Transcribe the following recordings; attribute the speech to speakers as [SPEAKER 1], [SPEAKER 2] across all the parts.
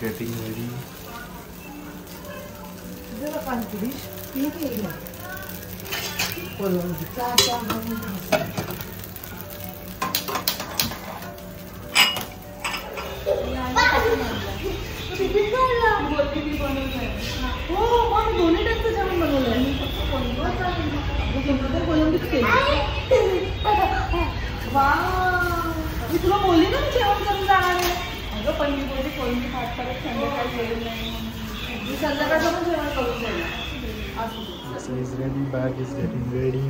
[SPEAKER 1] getting ready.
[SPEAKER 2] जरा पाणी ठीक आहे ना. कोलंबी चाचा हो पण दोन्ही टाईपचं जेवण बनवलंय मी फक्त कोलंबीच केली. वा मी तुला बोलली ना जेवण करून जाणार आहे. अगं पण मी बोलली कोलंबी खात परत संध्याकाळी जेवण नाही मी संध्याकाळचं पण जेवण करून जाईल.
[SPEAKER 1] So is ready, bag is getting ready.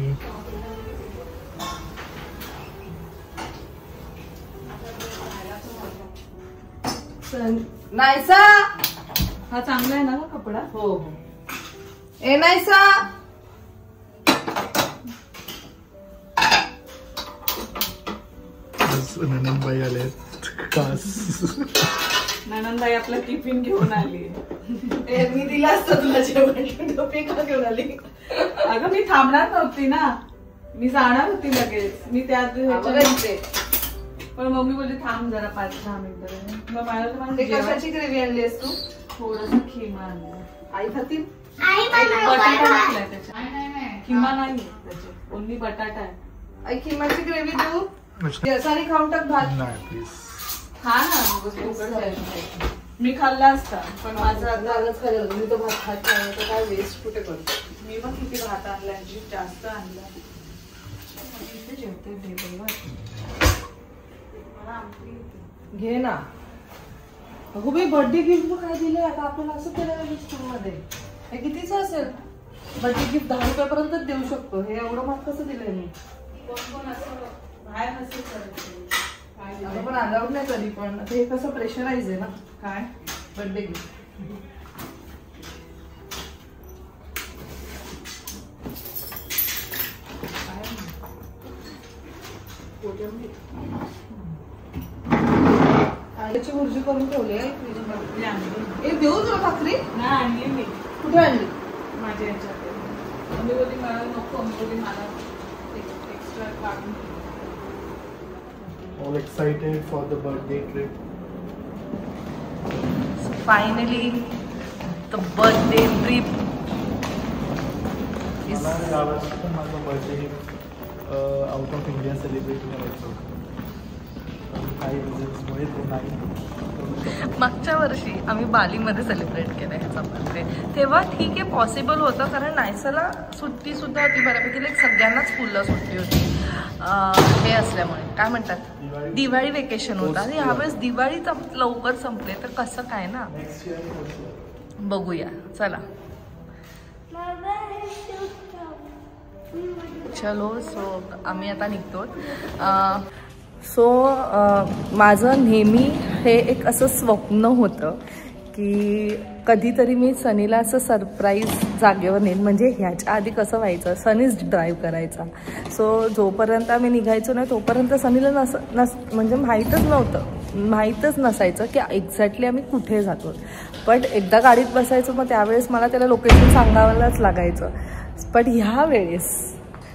[SPEAKER 2] Naysa हा चांगला आहे ना कपडा. हो हो ए नायसा
[SPEAKER 1] ननंदबाई आले खास.
[SPEAKER 2] ननंदबाई आपला टिफिन घेऊन आली. मी दिला असतं तुला जेवण टोपी का घेऊन आली. अगं मी थांबणार नव्हती ना मी जाणार होती लगेच. मी त्यात पण मम्मी बोलली थांब जरा 5-10 मिनिटं. मग मला कशाची ग्रेव्ही आणली तू. थोडंसं खिमा आणलं आई खातील. बटाटा टाकलाय त्याच्यात. खिमा नाही त्याच्यात ओन्ली बटाटा आहे. आई खिमाची ग्रेव्ही देऊ. आणि खाऊन टाक भात.
[SPEAKER 1] नाही प्लीज
[SPEAKER 2] हा ना मी खाल्ला असता पण माझं आताच खाल्लं. मी तो भात खात नाही तर काय वेस्ट कुठे करतो. मी पण किती भात आणलाय जास्त आणला. घे ना. अगो बाई बर्थडे गिफ्ट काय दिले आता आपल्याला असं केलं स्कूल मध्ये. हे कितीच असेल बर्थडे गिफ्ट 10 रुपयापर्यंतच देऊ शकतो. हे एवढं महाग कसं दिलंय मी. बाहेर नसेल पण अलाउड नाही कधी पण हे कसं प्रेशराईज आहे ना. काय बर्थडे गिफ्ट आल्याची भुर्जी करून ठेवली आहे फ्रीज मध्ये. देऊ तुला भाकरी नाही आणली मी. कुठे आणली. माझ्या ह्याच्यात. मी बोलली मला नको. मी बोलली मला एक्स्ट्रा काढून.
[SPEAKER 1] all excited for the birthday trip.
[SPEAKER 2] So finally the birthday trip is
[SPEAKER 1] मला यावर्षी पण माझा birthday out of India celebrate करायचं होतं. काही रिझन्समुळे ते नाही.
[SPEAKER 3] मागच्या वर्षी आम्ही बालीमध्ये सेलिब्रेट केलं ह्याचा बर्थडे. तेव्हा ठीक आहे पॉसिबल होतं कारण नायसाला सुट्टी सुद्धा होती बऱ्यापैकी. लाईक सगळ्यांनाच फुल सुट्टी होती हे असल्यामुळे. काय म्हणतात दिवाळी वेकेशन होतं आणि यावेळेस दिवाळी लवकर संपले तर कसं काय ना. बघूया चला. चलो सो आम्ही आता निघतो. सो माझं नेहमी हे एक असं स्वप्न होतं की कधीतरी मी सनीला असं सरप्राईज जागेवर नेईन. म्हणजे ह्याच्या आधी कसं व्हायचं सनीच ड्राईव्ह करायचा. सो जोपर्यंत आम्ही निघायचो नाही तोपर्यंत सनीला म्हणजे माहीतच नसायचं की एक्झॅक्टली आम्ही कुठे जातो. बट एकदा गाडीत बसायचो मग त्यावेळेस मला त्याला लोकेशन सांगायलाच लागायचं. बट ह्या वेळेस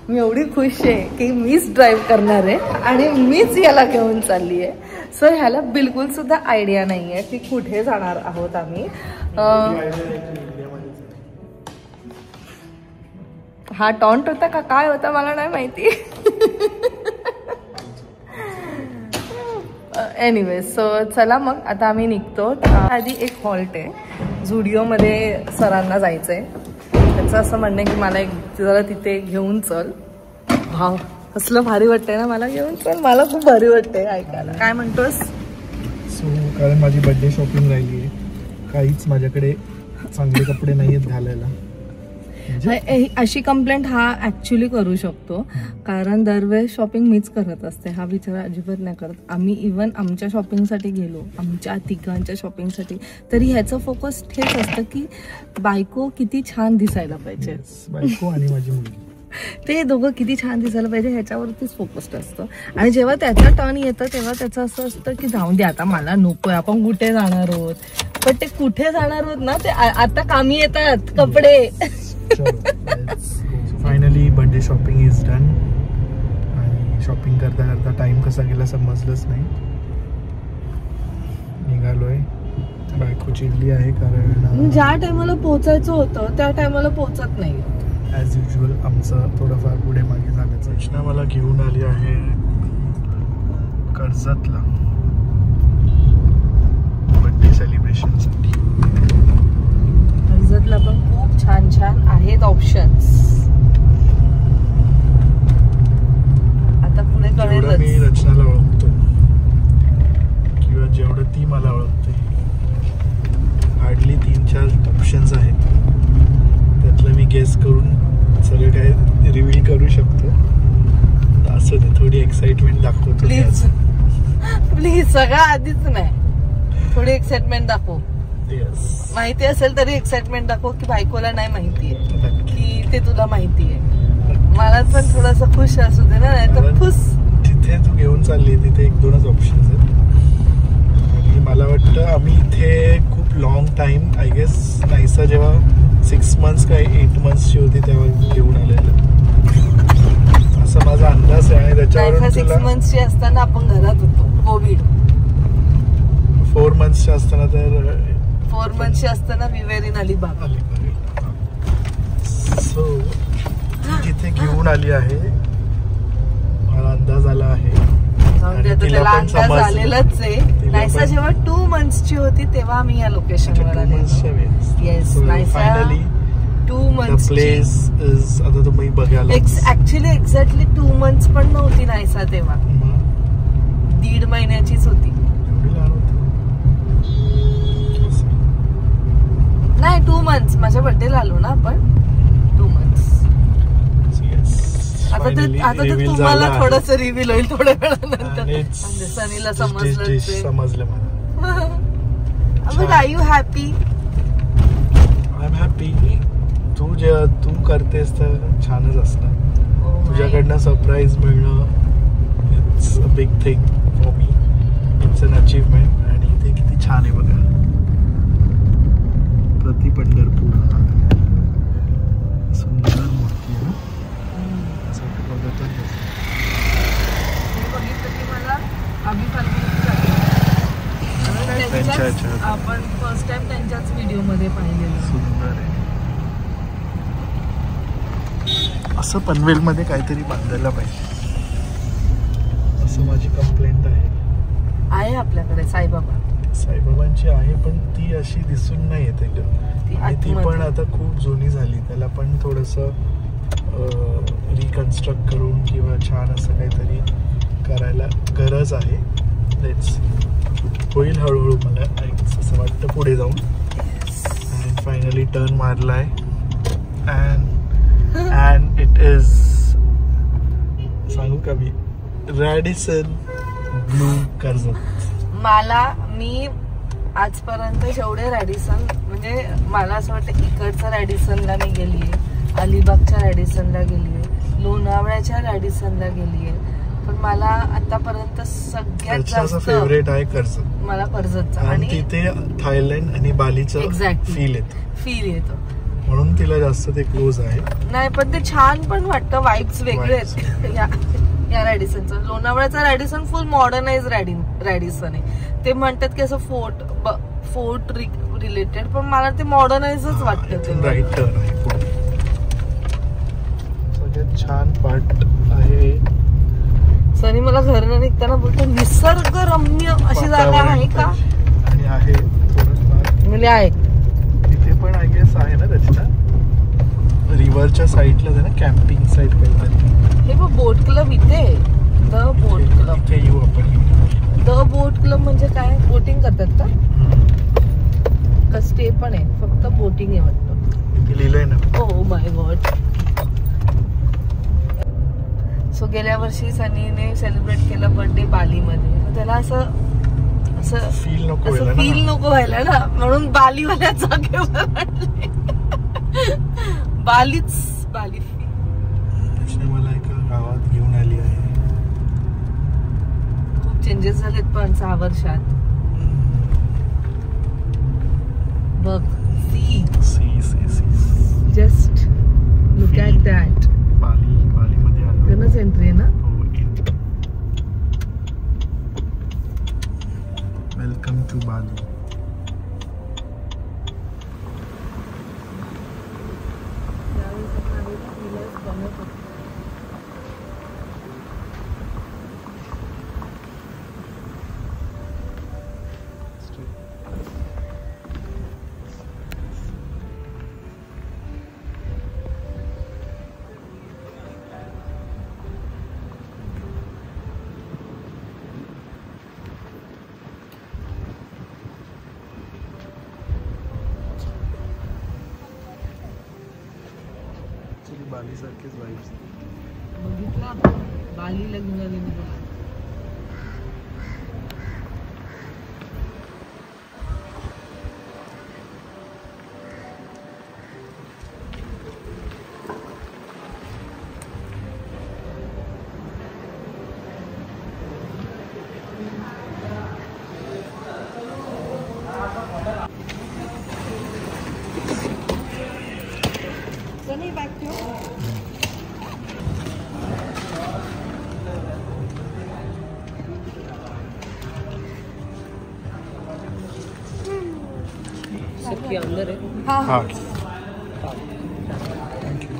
[SPEAKER 3] मी एवढी खुश आहे की मीच ड्राईव्ह करणार आहे आणि मीच याला घेऊन चालली आहे. सो ह्याला बिलकुल सुद्धा आयडिया नाही आहे की कुठे जाणार आहोत आम्ही. हा टॉन्ट होता का काय होता मला नाही माहिती. एनिवे सो चला मग आता आम्ही निघतो. आधी एक हॉल्ट आहे झुडिओमध्ये सरांना जायचं आहे. त्याचं असं म्हणणं आहे की मला एक जरा तिथे घेऊन चल. भाव असलं भारी वाटतंय ना मला घेऊन चल. मला खूप भारी वाटतंय ऐकायला. काय म्हणतोस.
[SPEAKER 1] सो कारण माझी बर्थडे शॉपिंग राहिली आहे. काहीच माझ्याकडे चांगले कपडे नाही आहेत घालायला.
[SPEAKER 3] अशी कंप्लेंट हा ऍक्च्युली करू शकतो कारण दरवेळेस शॉपिंग मीच करत असते. हा विचार अजिबात नाही करत. आम्ही इव्हन आमच्या शॉपिंगसाठी गेलो आमच्या तिघांच्या शॉपिंगसाठी तरी ह्याचं फोकस हेच असतं की बायको किती छान दिसायला पाहिजे.
[SPEAKER 1] बायको आणि माझी मुलगी
[SPEAKER 3] ते दोघं किती छान दिसायला पाहिजे ह्याच्यावरतीच फोकस्ड असतं. आणि जेव्हा त्याचा टर्न येतं तेव्हा त्याचं असं असतं की जाऊन दे आता मला नकोय आपण कुठे जाणार आहोत. पण ते कुठे जाणार आहोत ना ते आता कामी येतात कपडे.
[SPEAKER 1] Finally birthday shopping is done. आणि शॉपिंग करता करता टाइम कसा गेला समजलंच नाही. निघालोय बायको चिडली आहे कारण
[SPEAKER 3] ज्या टायमाला पोहोचायचं होतं त्या टायमाला पोहोचत नाही.
[SPEAKER 1] ॲज युजल आमचं थोडंफार पुढे मागे झाल्याचं. रचना मला घेऊन आली आहे कर्जतला बर्थडे सेलिब्रेशनसाठी.
[SPEAKER 3] कर्जतला पण खूप छान छान आहेत ऑप्शन्स. आता पुढे
[SPEAKER 1] जेवढं मी
[SPEAKER 3] कळेलच.
[SPEAKER 1] रचनाला ओळखतो किंवा जेवढं ती मला ओळखते, हार्डली 3-4 ऑप्शन्स आहेत. त्यातलं मी गेस करून सगळं काय रिव्हील करू शकतो. असं ते थोडी एक्साइटमेंट दाखवतो.
[SPEAKER 3] प्लीज प्लीज सगळं आधीच नाही, थोडी एक्साइटमेंट दाखव.
[SPEAKER 1] येस,
[SPEAKER 3] माहिती असेल तरी एक्साइटमेंट दाखव की बायकोला नाही माहितीये
[SPEAKER 1] नक्की.
[SPEAKER 3] की ते तुला माहितीये. मला पण थोडस खुश असू दे ना, नाही तर खुश.
[SPEAKER 1] तिथे तू घेऊन चालली तिथे 1-2च ऑप्शन्स आहेत. आणि मला वाटतं आम्ही इथे खूप लॉंग टाइम आय गेस नाहीसा जेव्हा 6 months काय 8 monthsची होती तेव्हा घेऊन आलेलं असं माझा अंदाज आहे. आणि त्याच्यावरून
[SPEAKER 3] 6 months ची असताना आपण घरात होतो. कोविड
[SPEAKER 1] 4 monthsच्या असताना तर
[SPEAKER 3] 4 months ची असताना विवेर इन अलिबाग.
[SPEAKER 1] सो तिथे घेऊन आली आहे, मला अंदाज आला आहे.
[SPEAKER 3] म्हणजे आता त्याला अंदाज आलेलाच आहे. नायसा जेव्हा 2 months ची होती तेव्हा आम्ही या लोकेशनवर आलेलो. Yes, Naysa 2 months
[SPEAKER 1] place is. आता तुम्ही बघायला
[SPEAKER 3] ऍक्च्युली एक्झॅक्टली 2 months पण नव्हती नायसा तेव्हा, 1.5 महिन्याचीच होती. नाही 2 months. माझ्या बर्थडेला आलो ना आपण. 2 months. आता ते तुम्हाला थोडस रिव्हील होईल थोड्या वेळानंतर. म्हणजे सनीला
[SPEAKER 1] समजलं मला.
[SPEAKER 3] But are you happy?
[SPEAKER 1] I am happy. तू करतेस तर छानच असणार. तुझ्याकडनं सरप्राईज मिळणं it's a big thing for me. It's an achievement. आणि ते किती छान आहे बघा. प्रति पंढरपूर सुंदर मूर्ती आहे ना.
[SPEAKER 3] आपण फर्स्ट टाइम त्यांच्याच व्हिडिओ मध्ये पाहिलेलं.
[SPEAKER 1] सुंदर आहे. असं पनवेल मध्ये काहीतरी बांधायला पाहिजे असं माझी कंप्लेंट आहे.
[SPEAKER 3] आपल्याकडे
[SPEAKER 1] साईबाबांची आहे पण ती अशी दिसून नाही येते आणि ती पण आता खूप जुनी झाली. त्याला पण थोडस रिकन्स्ट्रक्ट करून किंवा छान असं काहीतरी करायला गरज आहे. लेट्स होईल हळूहळू. मला असं वाटतं पुढे जाऊन. अँड फायनली टर्न मारलाय अँड इट इज सांगू का मी रॅडिसन ब्लू कर्जत.
[SPEAKER 3] मी आजपर्यंत जेवढे रॅडिसन म्हणजे मला असं वाटतं इकडच्या रॅडिसनला मी गेलीये, अलिबागच्या रॅडिसनला गेलीये, लोणावळ्याच्या रॅडिसनला गेलीये. पण मला आतापर्यंत सगळ्यात जास्त
[SPEAKER 1] फेवरेट आहे कर्जत.
[SPEAKER 3] मला कर्जतचा.
[SPEAKER 1] आणि तिथे थायलंड आणि बालीचं फील
[SPEAKER 3] येतो
[SPEAKER 1] म्हणून तिला जास्त ते क्लोज आहे.
[SPEAKER 3] नाही पण ते छान पण वाटतं. वाईब्स वेगळे आहेत या रॅडिसनचं. लोणावळ्याचा रॅडिसन फुल मॉडर्नाइज रॅडिसन आहे. ते म्हणतात की असं फोर्ट रिलेटेड, पण मला ते मॉडर्नाइजच वाटतं.
[SPEAKER 1] राईट टर्न आहे. सगळ्यात छान पार्ट आहे.
[SPEAKER 3] सनी मला घरनं निघताना बोलतो निसर्गरम्य अशी जागा आहे का?
[SPEAKER 1] आणि आहे
[SPEAKER 3] म्हणजे आहे
[SPEAKER 1] तिथे पण आय गेस आहे ना त्याच्या रिव्हरच्या साईडला आहे ना कॅम्पिंग साईट काहीतरी.
[SPEAKER 3] हे बघ बोट क्लब इथे. The boat club.
[SPEAKER 1] इथे येऊ आपण.
[SPEAKER 3] द बोट क्लब म्हणजे काय? बोटिंग करतात का स्टे पण आहे? फक्त बोटिंग आहे वाटतं.
[SPEAKER 1] इथे लिहिलंय ना.
[SPEAKER 3] Oh my God. सो गेल्या वर्षी सनीने सेलिब्रेट केलं बर्थडे बालीमध्ये. त्याला असं फील नको व्हायला ना, म्हणून बालीवाल्या जागेवर बाली
[SPEAKER 1] मला एका गावात घेऊन आली आहे.
[SPEAKER 3] खूप चेंजेस झालेत पण 6 वर्षात. बघ see just look at that.
[SPEAKER 1] बालीमध्ये
[SPEAKER 3] गणच एंट्री आहे ना.
[SPEAKER 1] वेलकम टू बाली. बाली सारखेच वाईब्स
[SPEAKER 3] बघितलं बालीला घेऊन आले मी तुला. अंदर है. हाँ हाँ
[SPEAKER 1] थैंक यू.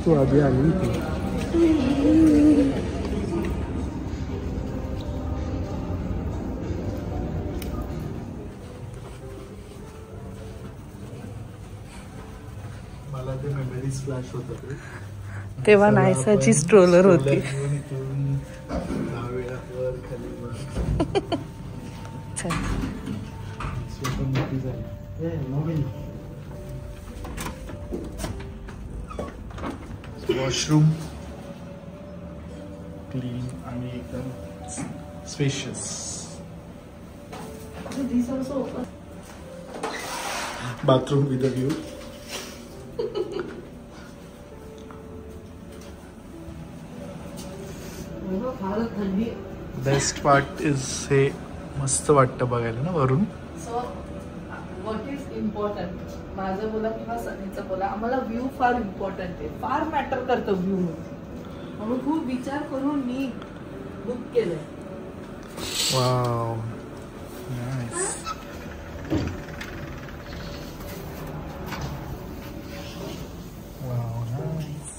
[SPEAKER 1] तो आधी आली थी. मला ते मेमरीज फ्लॅश होत होते
[SPEAKER 3] तेव्हा नायसाची स्ट्रोलर होती.
[SPEAKER 1] वॉशरूम क्लीन आणि एकदम spacious. Bathroom with a view. Best part is हे मस्त वाटतं बघायला ना वरून.
[SPEAKER 3] सो व्हॉट इज इम्पॉर्टंट, माझं बोला किंवा सनीचं बोला, आम्हाला व्ह्यू फार इम्पॉर्टंट आहे, फार मॅटर करतो व्ह्यू. म्हणून खूप विचार करून मी बुक केलंय.
[SPEAKER 1] Wow nice. Wow nice.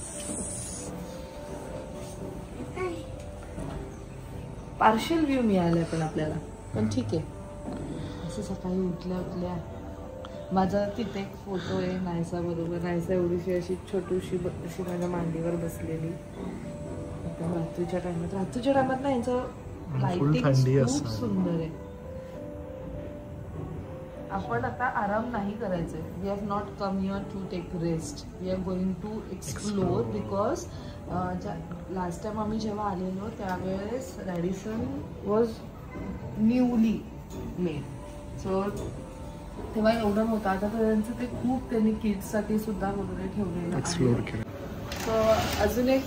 [SPEAKER 3] Partial view मिळालाय पण आपल्याला, पण ठीक आहे. असं सकाळी उठल्या माझा तिथे एक फोटो आहे नायसा बरोबर. नायसा एवढीशी अशी छोटीशी अशी माझ्या मांडीवर बसलेली एकदम रात्रीच्या टायमात ना यांचं लाइटिंग खूप सुंदर आहे. आपण आता आराम नाही करायचंय. We have not come here to take rest, we are going to explore. Because last time आम्ही जेव्हा आलेलो त्यावेळेस Radisson was newly made. So तेव्हा एवढं नव्हतं. आता त्यांचं ते खूप त्यांनी किड्ससाठी सुद्धा वगैरे ठेवलेलं
[SPEAKER 1] एक्सप्लोर केलं.
[SPEAKER 3] सो अजून एक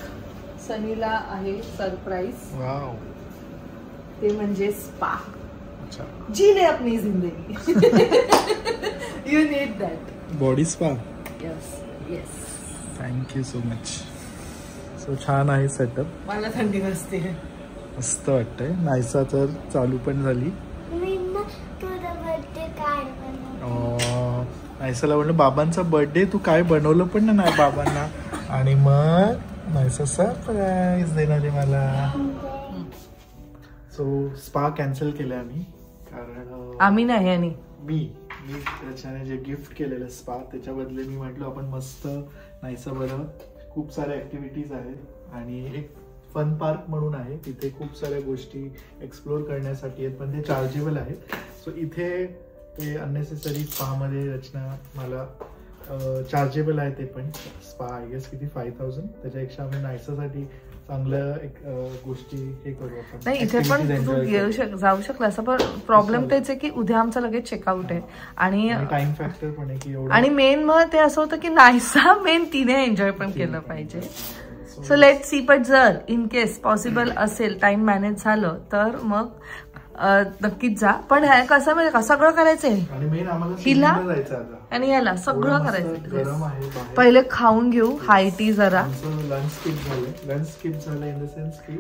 [SPEAKER 3] सनीला आहे सरप्राईज.
[SPEAKER 1] वाव.
[SPEAKER 3] ते म्हणजे स्पा.
[SPEAKER 1] अच्छा.
[SPEAKER 3] जीने अपनी जिंदगी. You need that.
[SPEAKER 1] Body spa.
[SPEAKER 3] Yes yes.
[SPEAKER 1] Thank you so much. So छान आहे सेटअप.
[SPEAKER 3] मला थंडी वाजते.
[SPEAKER 1] मस्त वाटतंय. नायसा तर चालू पण झाली. नायसाला म्हणलं बाबांचा बर्थडे, तू काय बनवलं पण नाही बाबांना. आणि मग नायसा सरप्राईज देणार आहे मला. सो स्पा कॅन्सल केलं आम्ही, कारण
[SPEAKER 3] आम्ही नाही आणि
[SPEAKER 1] मी त्याच्याने जे गिफ्ट केलेलं स्पा त्याच्या बदले मी म्हटलं आपण मस्त नायसा बरं. खूप साऱ्या ऍक्टिव्हिटीज आहेत आणि एक फन पार्क म्हणून आहे, तिथे खूप साऱ्या गोष्टी एक्सप्लोर करण्यासाठी आहेत, पण ते चार्जेबल आहे. सो इथे ते अननेसेसरी स्पामध्ये रचना मला चार्जेबल आहे ते पण. स्पा आय गेस किती 5000. त्याच्यापेक्षा आम्ही नायसासाठी चांगल्या एक गोष्टी हे करू आपण.
[SPEAKER 3] नाही इथे पण तू जाऊ शकला असं, पण प्रॉब्लेम तेच आहे की उद्या आमचं लगेच चेकआउट आहे आणि
[SPEAKER 1] टाइम फॅक्टर पण आहे की एवढं.
[SPEAKER 3] आणि मेन मग ते असं होतं की नायसा मेन तिने एन्जॉय पण केलं पाहिजे. So let see. बट जर इन केस पॉसिबल असेल, टाइम मॅनेज झालं तर मग नक्कीच जा. पण कसं म्हणजे का सगळं करायचंय
[SPEAKER 1] आणि मेन आम्हाला
[SPEAKER 3] हिला
[SPEAKER 1] जायचं आता
[SPEAKER 3] आणि याला सगळं
[SPEAKER 1] गरम
[SPEAKER 3] करायचं.
[SPEAKER 1] आहे बाहेर.
[SPEAKER 3] पहिले खाऊन घेऊ हाय टी जरा.
[SPEAKER 1] लंच स्किप झालं इन द सेन्स की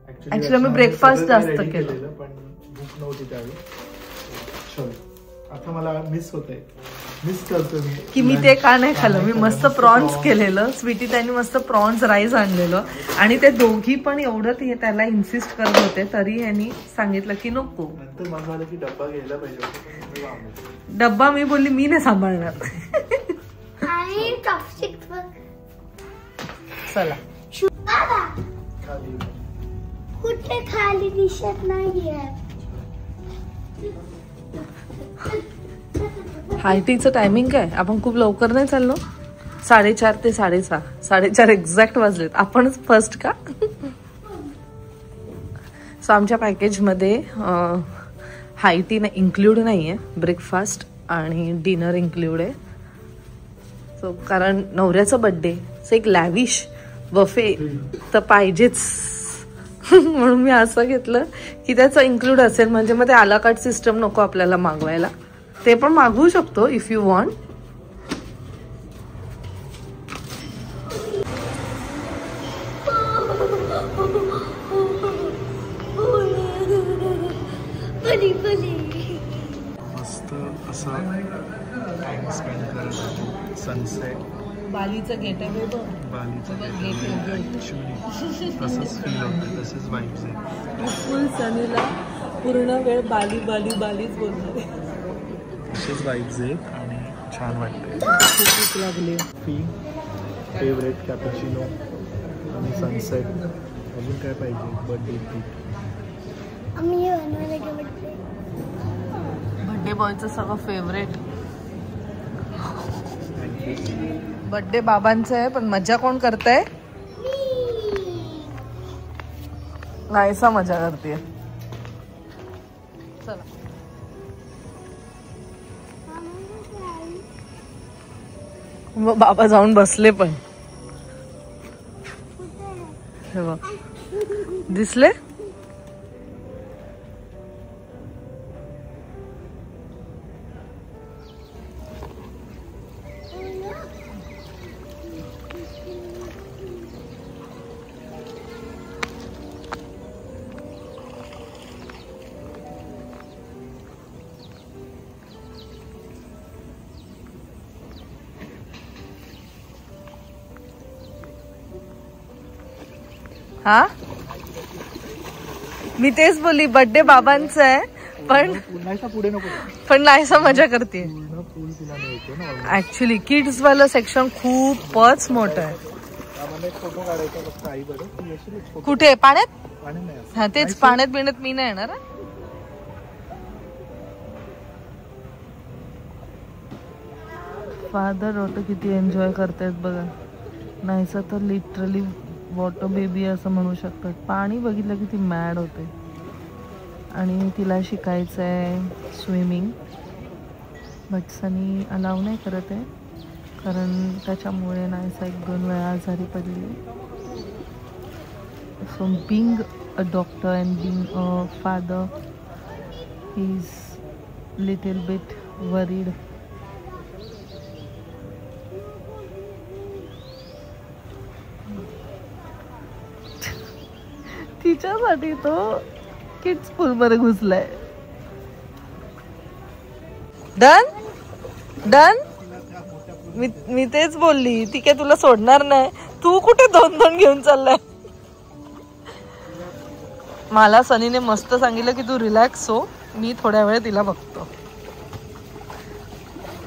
[SPEAKER 3] ऍक्च्युली आम्ही ब्रेकफास्ट जास्त केलं
[SPEAKER 1] पण भूक नव्हती त्यावेळी. चल आता मला मिस करतो मी
[SPEAKER 3] की मी ते का नाही खाल्लं. मी मस्त प्रॉन्स केलेलं. स्वीटी त्यांनी मस्त प्रॉन्स राईस आणलेलं आणि ते दोघी पण एवढं त्याला इन्सिस्ट करत होते तरी यांनी सांगितलं की नको.
[SPEAKER 1] नंतर मला झालं की डब्बा घ्यायला पाहिजे.
[SPEAKER 3] डब्बा मी बोलली मी नाही सांभाळणार. चला
[SPEAKER 4] कुठे खाली दिसत नाहीये.
[SPEAKER 3] हाय टीचं टायमिंग काय. आपण खूप लवकर नाही चाललो. 4:30 ते 6:30. 4:30 एक्झॅक्ट वाजलेत. आपणच फर्स्ट का. सो आमच्या पॅकेजमध्ये हाय टी इन्क्लूड नाही आहे. ब्रेकफास्ट आणि डिनर इन्क्लूड आहे. सो कारण नवऱ्याचा बर्थडे एक लॅविश बफे तर पाहिजेच. म्हणून मी असं घेतलं की त्याचं इन्क्लूड असेल म्हणजे मग ते आला कार्ट सिस्टम नको आपल्याला मागवायला. ते पण मागवू शकतो इफ यू वॉन्ट.
[SPEAKER 1] मस्त असं टाइम स्पेंड करत सनसेट.
[SPEAKER 3] बालीचं गेट आहे
[SPEAKER 1] बालीचं तसंच फील होतं. तसेच वाईब्स आहेत.
[SPEAKER 3] फुल सनीला पूर्ण वेळ बाली बाली बालीच बोलणार आहे.
[SPEAKER 1] तसेच वाईब्स आहेत आणि छान वाटते.
[SPEAKER 3] खूपच लागली.
[SPEAKER 1] फेवरेट कॅपुचिनो आणि सनसेट. अजून काय पाहिजे. बर्थडे
[SPEAKER 3] बर्थडे बॉयचं सगळं फेवरेट. बर्थडे बाबांचं आहे पण मजा कोण करताय. नाहीसा मजा करते. चला मग बाबा जाऊन बसले पण. हे बघ दिसले. हा मी तेच बोलली बर्थडे बाबांचं आहे पण
[SPEAKER 1] पुढे नको.
[SPEAKER 3] पण नाहीसा मजा करते. ऍक्च्युली किड्स वालं सेक्शन खूपच मोठं आहे.
[SPEAKER 1] फोटो काढायचा फक्त आई बरोबर.
[SPEAKER 3] कुठे पाण्यात. हा तेच पाण्यात बिण्यात मी नाही येणार. फादर डॉटर किती एन्जॉय करतायत बघा. नाहीसा तर लिटरली वॉटर बेबी असं म्हणू शकतात. पाणी बघितलं की ती मॅड होते. आणि तिला शिकायचं आहे स्विमिंग बट सनी अलाव नाही करत आहे कारण त्याच्यामुळे नाहीसा 1-2 वेळा आजारी पडली. So being a doctor and being a father he is little bit worried. तिच्यासाठी तो किड्स पूल मध्ये घुसलाय. Done done. मी तेच बोलली ती काय तुला सोडणार नाही. तू कुठे 2-2 घेऊन चाललाय. मला सनीने मस्त सांगितलं की तू रिलॅक्स हो. मी थोड्या वेळ तिला बघतो.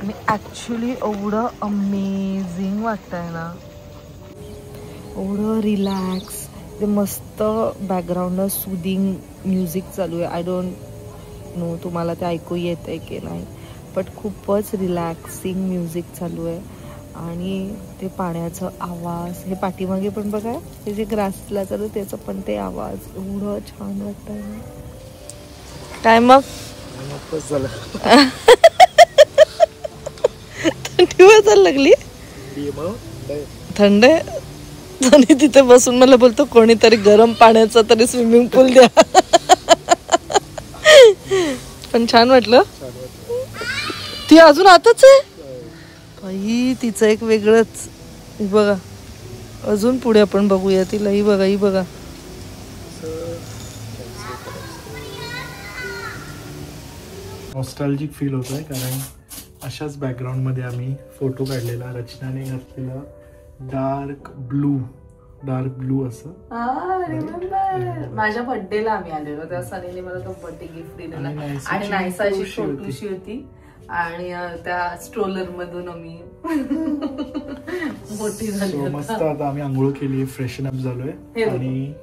[SPEAKER 3] मी ऍक्च्युली एवढं अमेझिंग वाटतंय ना. एवढं रिलॅक्स. ते मस्त बॅकग्राऊंडला सुदिंग म्युझिक चालू आहे. आय डोंट नो तुम्हाला ते ऐकू येत आहे की नाही बट खूपच रिलॅक्सिंग म्युझिक चालू आहे. आणि ते पाण्याचा आवाज. हे पाठीमागे पण बघा ते जे ग्रासला चालू त्याचं पण ते आवाज एवढं छान वाटत आहे. काय मग थंडी वाजायला लागली. थंड आहे. आणि तिथे बसून मला बोलतो कोणीतरी गरम पाण्याचा तरी स्विमिंग पूल द्या. पण छान वाटलं. ती अजून आताच आहे बाई, तिचं एक वेगळंच. बघा अजून पुढे आपण बघूया तिला. ही बघा, ही बघा.
[SPEAKER 1] नॉस्टॅल्जिक फील होतोय कारण अशाच बॅकग्राऊंड मध्ये आम्ही फोटो काढलेला. रचनाने घातलेला डार्क ब्लू असं.
[SPEAKER 3] माझ्या बर्थडेला आम्ही आलेलो तेव्हा सनीने मला तो बर्थडे गिफ्ट दिलेला आणि नायसाची छोटीशी होती आणि त्या स्ट्रोलर मधून आम्ही मोठी झाली.
[SPEAKER 1] मस्त. आता आम्ही आंघोळ केली, फ्रेशन अप झालोय आणि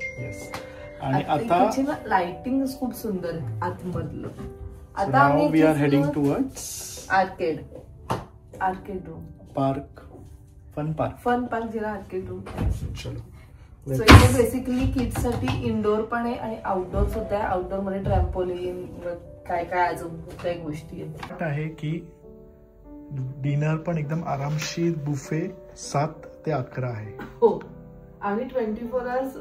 [SPEAKER 1] आणि आता
[SPEAKER 3] लाइटिंग खूप सुंदर आहे आतमधलं.
[SPEAKER 1] आता we are heading towards
[SPEAKER 3] arcade room
[SPEAKER 1] park, fun park
[SPEAKER 3] जिला आर्केड रूम.
[SPEAKER 1] चलो.
[SPEAKER 3] सो इथे बेसिकली किड्स साठी इंडोर पण आहे आणि आउटडोर सुद्धा आहे. आउटडोर मध्ये ट्रॅम्पोलिन काय अजून काही गोष्टी
[SPEAKER 1] आहे की डिनर पण एकदम आरामशीर. बुफे 7 ते 11 आहे.
[SPEAKER 3] हो आणि 24 आवर्स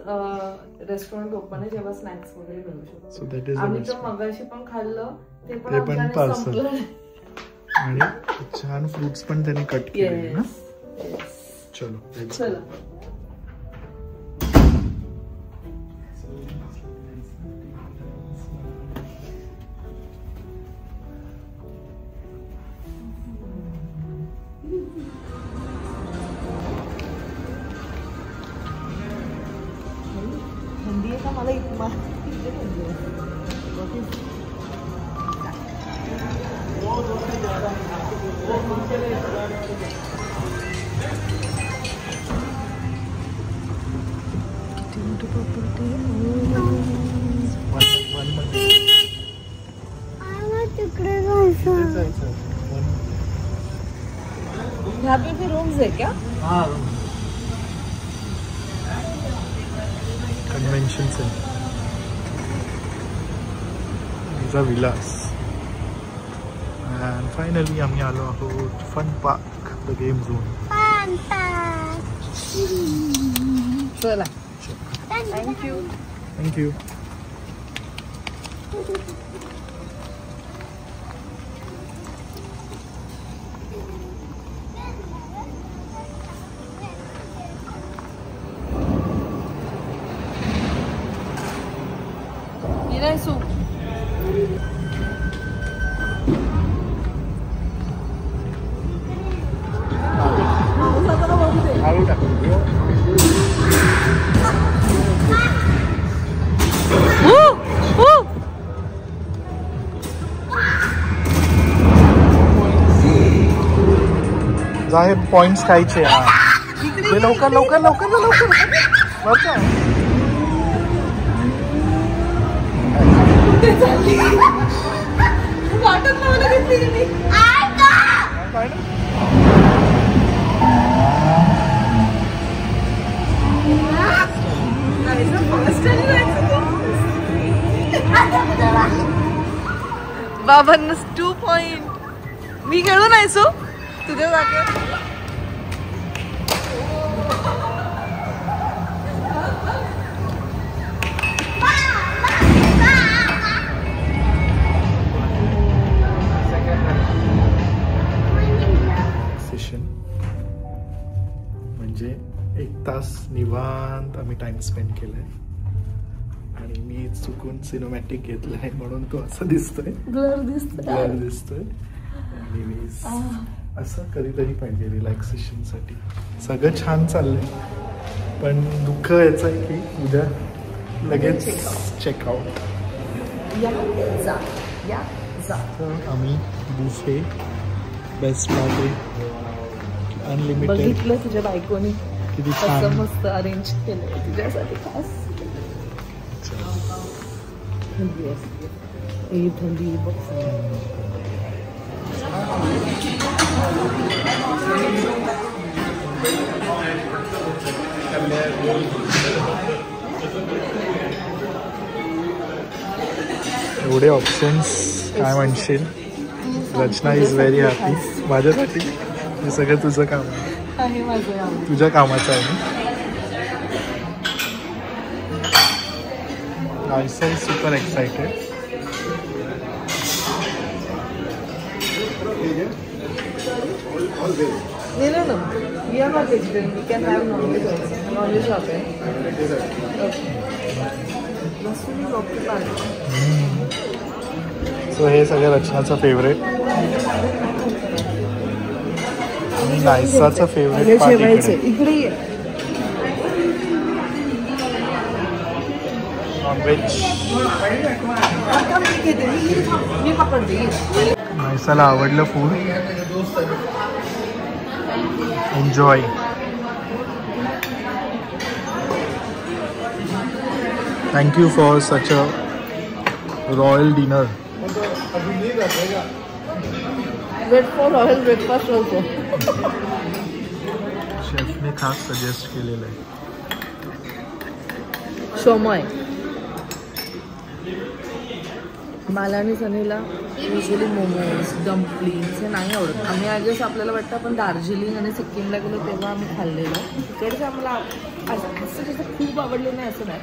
[SPEAKER 3] रेस्टॉरंट ओपन आहे जेव्हा स्नॅक्स वगैरे मिळू शकतो.
[SPEAKER 1] सो दॅट इज
[SPEAKER 3] आम्ही तर मगाशी पण खाल्लं ते पण
[SPEAKER 1] पार्सल आणि छान फ्रुट्स पण त्यांनी कट केले ना. चलो.
[SPEAKER 3] हिंदी आहे का मला यहाँ पे भी रूम्स है क्या?
[SPEAKER 1] हाँ, convention centre, Vilas. And finally आम्ही आलो आहोत fun park, the game zone.
[SPEAKER 3] चला. थँक्यू.
[SPEAKER 1] थँक्यू. जाहीर पॉइंट्स खायचे. लवकर लवकर लवकर लवकर
[SPEAKER 3] बाबांना 2 पॉइंट. मी खेळू नाही सो तुझ्या जागेवर.
[SPEAKER 1] म्हणजे 1 तास निवांत आम्ही टाइम स्पेंड केलाय आणि मी चुकून सिनेमॅटिक घेतलाय म्हणून तो असं दिसतोय, ब्लर दिसतोय. असं कधीतरी पाहिजे रिलॅक्सेशन साठी. सगळं छान चाललंय पण दुःख याचं आहे की उद्या लगेच चेकआउट. आम्ही बुफे बेस्ट पार्टी अनलिमिटेड
[SPEAKER 3] बघितलं तुझ्या बायकोनी
[SPEAKER 1] किती छान
[SPEAKER 3] मस्त अरेंज केलं तुझ्यासाठी खास. थंडी
[SPEAKER 1] एवढे ऑप्शन्स काय म्हणशील. रचना इज व्हेरी हॅपी. माझ्यासाठी हे सगळं तुझं काम
[SPEAKER 3] आहे, माझं
[SPEAKER 1] तुझ्या कामाचं आहे. Aisa is super excited.
[SPEAKER 3] No. We are not vegetarian. We can have non-veg also. Non-veg have.
[SPEAKER 1] So हे सगळं रचनाचं फेवरेट आणि नायसाचं फेवरेट पार्टी
[SPEAKER 3] इकडे
[SPEAKER 1] नॉनव्हेज. नायसाला आवडलं food. Enjoy. Thank you for such a royal dinner.
[SPEAKER 3] Wait for royal breakfast also.
[SPEAKER 1] शेफने खास सजेस्ट केलेलं आहे.
[SPEAKER 3] शोमय. मला आणि सनीला युजली मोमोज डम्पलिंग्स हे नाही आवडत. आम्ही आय गेस आपल्याला वाटतं आपण दार्जिलिंग आणि सिक्कीमला गेलो तेव्हा आम्ही खाल्लेलं. तिकडचं आम्हाला असं जसं खूप आवडलं नाही असं नाही,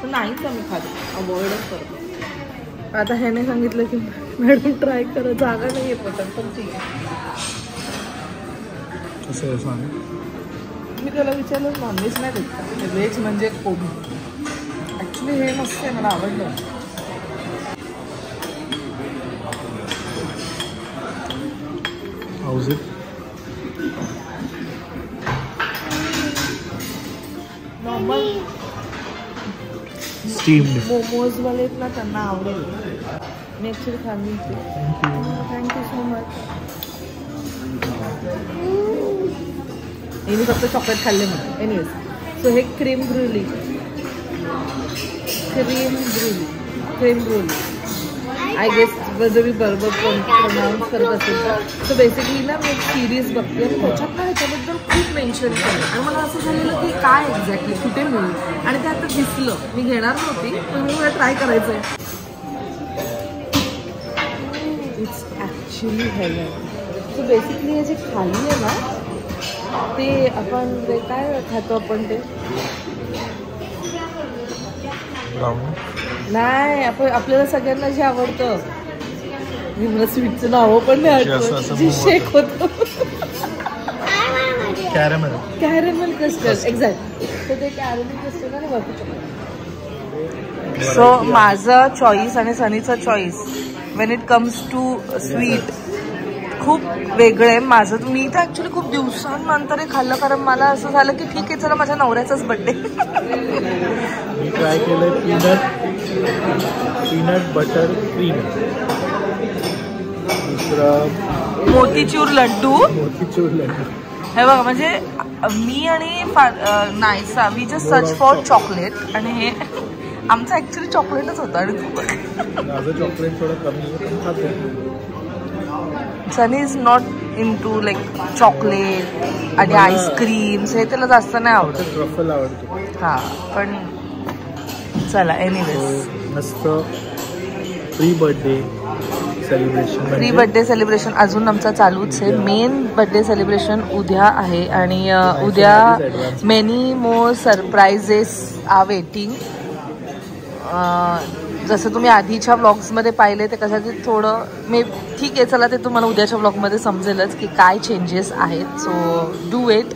[SPEAKER 3] पण नाहीच आम्ही खात, अवॉइडच करतो. आता ह्याने सांगितलं की मॅडम ट्राय करा, जागा नाही आहे पोटात, पण ठीक आहे.
[SPEAKER 1] कसं आहे सांग.
[SPEAKER 3] मी त्याला विचारलं नॉनव्हेज नाही देत, व्हेज म्हणजे कोबी. ॲक्च्युली हे मस्त आहे, मला आवडलं.
[SPEAKER 1] How's it?
[SPEAKER 3] Normal
[SPEAKER 1] Steamed.
[SPEAKER 3] मोमोजवाले आहेत ना, त्यांना आवडेल. मी ॲक्च्युली खाल्ली होती. Thank you so much. मी फक्त चॉकलेट खाल्ले म्हणून. एनिवेज, सो हे क्रीम ब्रुली. आय गेस जर मी बरोबर प्रोनाऊन्स करत असेल तर. सो बेसिकली ना मी एक सिरीज बघते आणि त्याच्यात ना ह्याच्याबद्दल खूप मेन्शन केलं आणि मला असं झालेलं की काय एक्झॅक्टली कुठे मिळेल, आणि ते आता दिसलं. मी घेणार नव्हती, पण मला ट्राय करायचं आहे. It's actually healthy. So basically हे जे खाली आहे ना, ते आपण ते काय खातो आपण, ते नाही, आपण आपल्याला सगळ्यांना जे आवडतं, मी मला स्वीटचं नावं पण नाही आठवत, जे शेक होतं. Caramel custard. एक्झॅक्ट. तर ते कॅरेमल कस्टर्ड आणि वरती चॉकलेट. सो माझं चॉईस आणि सनीचं choice when it comes to sweet खूप वेगळं आहे. माझं मी तर ॲक्च्युली खूप दिवसांनंतर हे खाल्लं, कारण मला असं झालं की ठीक आहे चला माझ्या नवऱ्याचाच बड्डे.
[SPEAKER 1] मी ट्राय केलं पीनट बटर क्रीम. दुसरा मोतीचूर लड्डू. हे बघा, म्हणजे मी आणि Naisa we just search for chocolate, आणि हे आमचं ॲक्च्युली चॉकलेटच होतं. आणि माझं चॉकलेट थोडं कमी आहे. सनी is not in to like chocolate आणि आईस्क्रीम्स, हे त्याला जास्त नाही आवडत. ट्रफल आवडतो. हां, पण चला एनिवेज. मस्त प्री बर्थडे सेलिब्रेशन अजून आमचा चालूच आहे. मेन बर्थडे सेलिब्रेशन उद्या आहे, आणि उद्या many more surprises are waiting. जसं तुम्ही आधीच्या व्लॉग्समध्ये पाहिले ते कसं ते थोडं ठीक आहे, चला ते तुम्हाला उद्याच्या व्लॉगमध्ये समजेलच की काय चेंजेस आहेत. So do it.